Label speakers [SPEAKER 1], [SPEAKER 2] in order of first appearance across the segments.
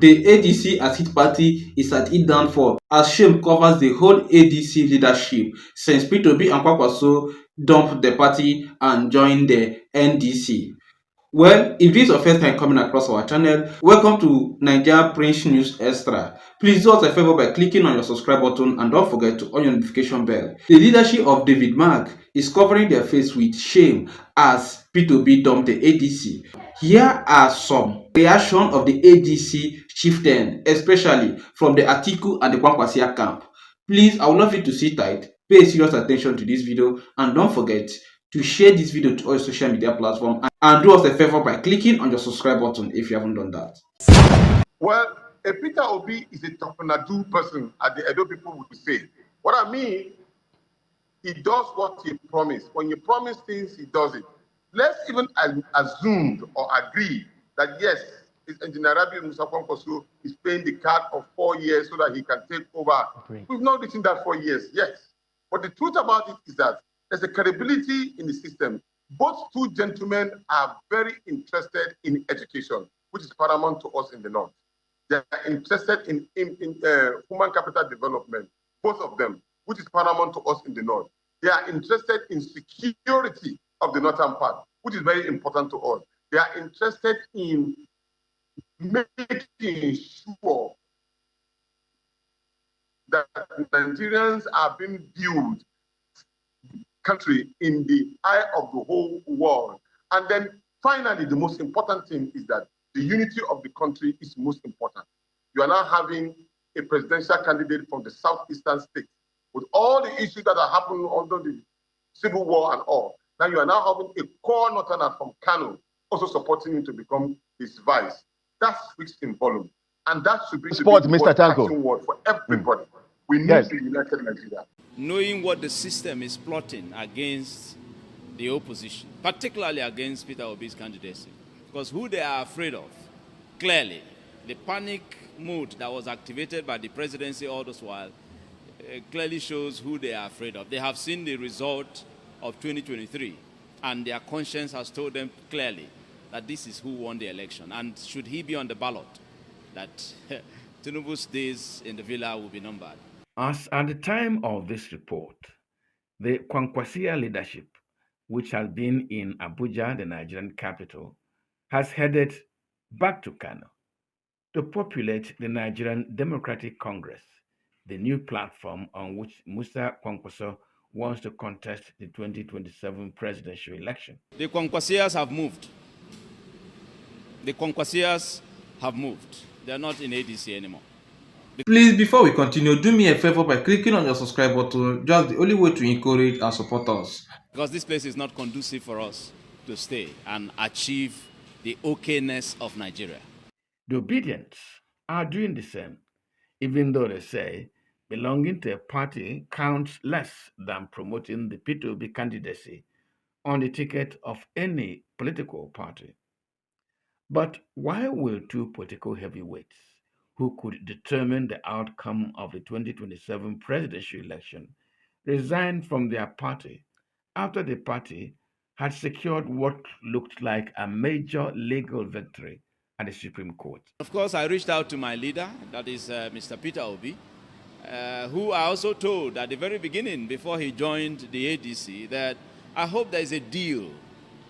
[SPEAKER 1] The ADC as hit party is at its downfall as shame covers the whole ADC leadership since P2B and Kwankwaso dumped the party and joined the NDC. Well, if this is your first time coming across our channel, welcome to NAIJA Prince News Extra. Please do us a favor by clicking on your subscribe button and don't forget to on your notification bell. The leadership of David Mark is covering their face with shame as P2B dumped the ADC. Here are some reactions of the ADC chieftain, especially from the Atiku and the Kwankwaso camp. Please, I would love you to sit tight, pay serious attention to this video, and don't forget to share this video to all your social media platforms and do us a favor by clicking on your subscribe button if you haven't done that.
[SPEAKER 2] Well, a Peter Obi is a Tokonadu person, as the Edo people would say. What I mean, he does what he promised. When you promise things, he does it. Let's even assume or agree that yes, his engineer Rabi Musa Kwankwaso is paying the card of 4 years so that he can take over. We've not written that 4 years, yes. But the truth about it is that there's a credibility in the system. Both two gentlemen are very interested in education, which is paramount to us in the North. They are interested in human capital development, both of them, which is paramount to us in the North. They are interested in security of the northern part, which is very important to us. They are interested in making sure that Nigerians are being viewed country in the eye of the whole world. And then finally, the most important thing is that the unity of the country is most important. You are now having a presidential candidate from the southeastern state with all the issues that are happening under the civil war and all. Now you are now having a core northerner from Kano also supporting him to become his vice. That speaks in volume. And that should be
[SPEAKER 3] Mr. Tanko.
[SPEAKER 2] Word for everybody. We need to unite Nigeria.
[SPEAKER 4] Knowing what the system is plotting against the opposition, particularly against Peter Obi's candidacy, because who they are afraid of, clearly, the panic mood that was activated by the presidency all this while clearly shows who they are afraid of. They have seen the result of 2023, and their conscience has told them clearly that this is who won the election. And should he be on the ballot, that Tinubu's days in the villa will be numbered.
[SPEAKER 5] As at the time of this report, the Kwankwaso leadership, which has been in Abuja, the Nigerian capital, has headed back to Kano to populate the Nigerian Democratic Congress, the new platform on which Musa Kwankwaso wants to contest the 2027 presidential election.
[SPEAKER 4] The Kwankwasos have moved. The Kwankwasos have moved. They are not in ADC anymore.
[SPEAKER 1] Please, before we continue, do me a favor by clicking on your subscribe button. Just the only way to encourage and support us.
[SPEAKER 4] Because this place is not conducive for us to stay and achieve the okayness of Nigeria.
[SPEAKER 5] The Obidients are doing the same, even though they say belonging to a party counts less than promoting the P2B candidacy on the ticket of any political party. But why will two political heavyweights who could determine the outcome of the 2027 presidential election resign from their party after the party had secured what looked like a major legal victory at the Supreme Court?
[SPEAKER 4] Of course, I reached out to my leader, that is Mr. Peter Obi, who I also told at the very beginning, before he joined the ADC, that I hope there is a deal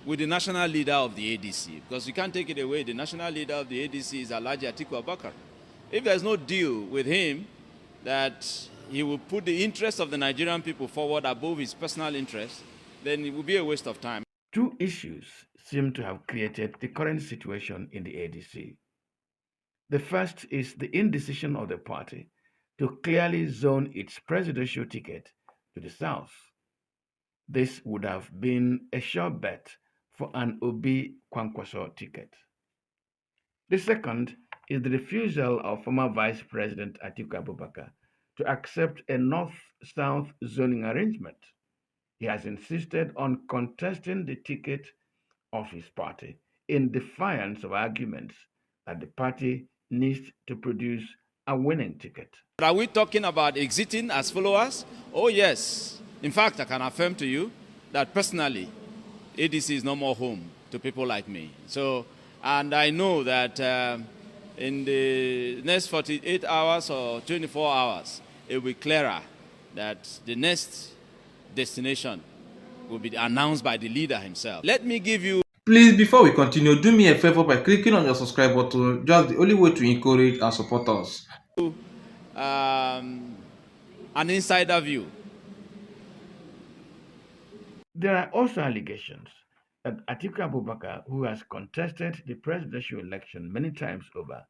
[SPEAKER 4] with the national leader of the ADC, because you can't take it away. The national leader of the ADC is Alhaji Atiku Abubakar. If there's no deal with him, that he will put the interests of the Nigerian people forward above his personal interests, then it will be a waste of time.
[SPEAKER 5] Two issues seem to have created the current situation in the ADC. The first is the indecision of the party to clearly zone its presidential ticket to the south. This would have been a sure bet for an Obi Kwankwaso ticket. The second is the refusal of former Vice President Atiku Abubakar to accept a north-south zoning arrangement. He has insisted on contesting the ticket of his party in defiance of arguments that the party needs to produce a winning ticket.
[SPEAKER 4] Are we talking about exiting as followers? Oh yes. In fact, I can affirm to you that personally, ADC is no more home to people like me. So, and I know that in the next 48 hours or 24 hours, it will be clearer that the next destination will be announced by the leader himself. Let me give you...
[SPEAKER 1] Please, before we continue, do me a favor by clicking on your subscribe button. Just the only way to encourage and support us.
[SPEAKER 4] An insider view.
[SPEAKER 5] There are also allegations that Atiku Abubakar, who has contested the presidential election many times over,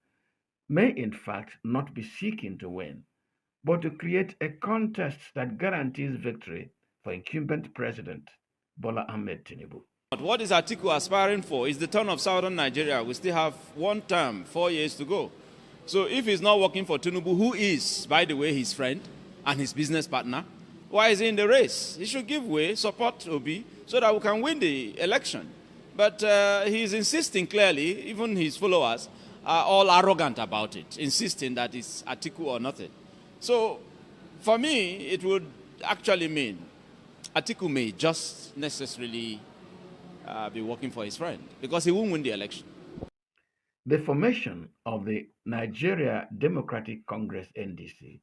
[SPEAKER 5] may in fact not be seeking to win, but to create a contest that guarantees victory for incumbent President Bola Ahmed Tinubu.
[SPEAKER 4] But what is Atiku aspiring for is the turn of southern Nigeria. We still have one term, 4 years to go. So if he's not working for Tinubu, who is, by the way, his friend and his business partner, why is he in the race? He should give way, support Obi, so that we can win the election. But he's insisting clearly, even his followers are all arrogant about it, insisting that it's Atiku or nothing. So for me, it would actually mean Atiku may just necessarily be working for his friend because he won't win the election.
[SPEAKER 5] The formation of the Nigeria Democratic Congress NDC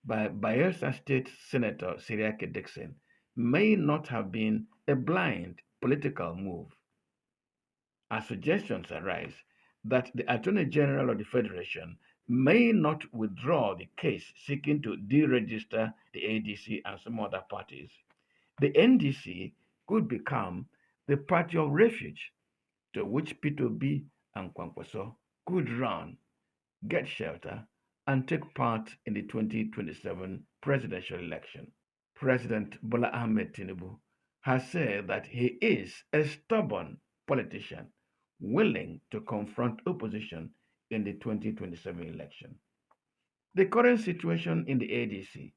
[SPEAKER 5] by Bayelsa State Senator Siriake Dixon may not have been a blind political move, as suggestions arise that the Attorney General of the Federation may not withdraw the case seeking to deregister the ADC and some other parties. The NDC could become the party of refuge to which P2B and Kwankwaso could run, get shelter, and take part in the 2027 presidential election. President Bola Ahmed Tinubu has said that he is a stubborn politician willing to confront opposition in the 2027 election. The current situation in the ADC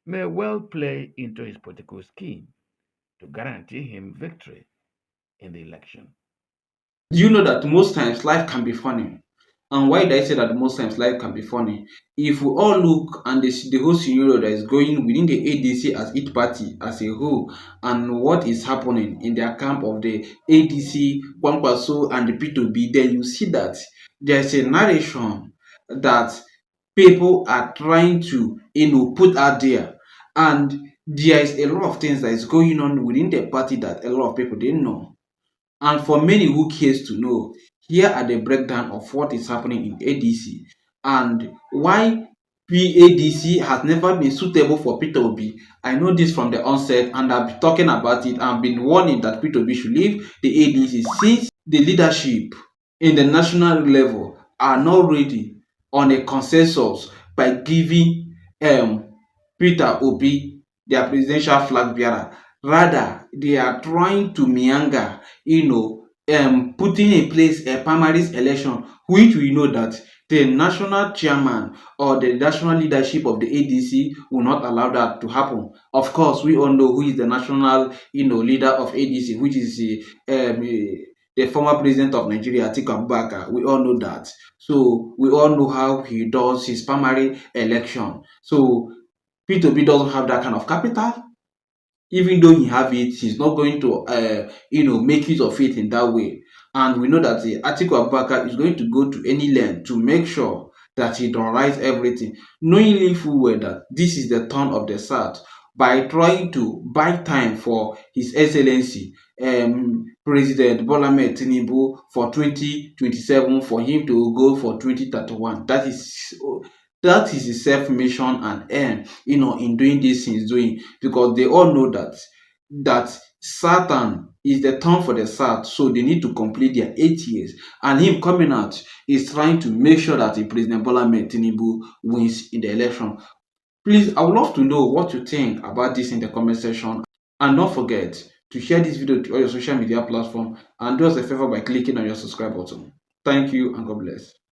[SPEAKER 5] may well play into his political scheme to guarantee him victory in the election.
[SPEAKER 1] Do you know that most times life can be funny? And why do I say that most times life can be funny? If we all look and the whole scenario that is going within the ADC as each party as a whole, and what is happening in their camp of the ADC, Kwankwaso, and the P2B, then you see that there's a narration that people are trying to put out there, and there is a lot of things that is going on within the party that a lot of people didn't know. And for many who cares to know, here are the breakdown of what is happening in ADC and why PADC has never been suitable for P2B. I know this from the onset, and I've been talking about it and been warning that P2B should leave the ADC since the leadership in the national level are not ready on a consensus by giving Peter Obi their presidential flag bearer. Rather, they are trying to meander, putting in place a primaries election, which we know that the national chairman or the national leadership of the ADC will not allow that to happen. Of course, we all know who is the national, leader of ADC, which is the former president of Nigeria, Atiku Abubakar. We all know that. So we all know how he does his primary election. So P2B doesn't have that kind of capital. Even though he have it, he's not going to make use of it in that way. And we know that Atiku Abubakar is going to go to any length to make sure that he does everything, knowing full well that this is the turn of the South, by trying to buy time for His Excellency President Bola Ahmed Tinubu for 2027 for him to go for 2031. That is his self-mission and aim, in doing this he's doing, because they all know that Satan is the turn for the South, so they need to complete their 8 years. And him coming out is trying to make sure that the President Bola Ahmed Tinubu wins in the election. Please, I would love to know what you think about this in the comment section. And don't forget to share this video to all your social media platforms, and do us a favor by clicking on your subscribe button. Thank you and God bless.